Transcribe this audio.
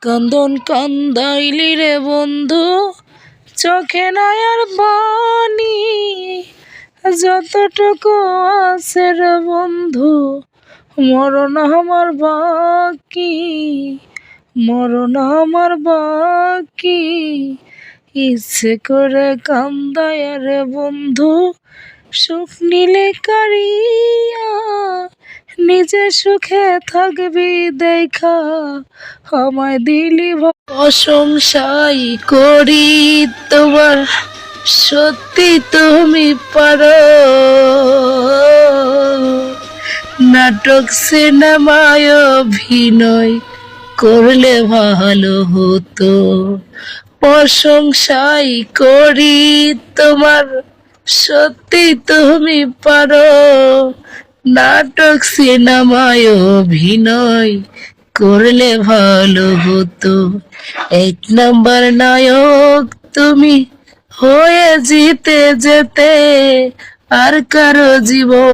কান্দন কান্দাইলি রে বন্ধু, চোখে নাই আর পানি, যতটুকু আছে রে বন্ধু, মরণ আমার বাকি, মরণ আমার বাকি। ইচ্ছে করে কান্দায় রে বন্ধু, সুখ নিলে কারিয়া, নিজে সুখে থাকবি দেখা, আমায় দিলি প্রশংসাই করি তোমার, সত্যি তুমি পারো। নাটক সিনেমায় অভিনয় করলে ভালো হতো, প্রশংসাই করি তোমার, সত্যি তুমি পারো। নাটক সিনেমায় অভিনয় করলে ভালো হতো, 1 নম্বর নায়ক তুমি হয়ে জিতে যেতে আর কারো জীবন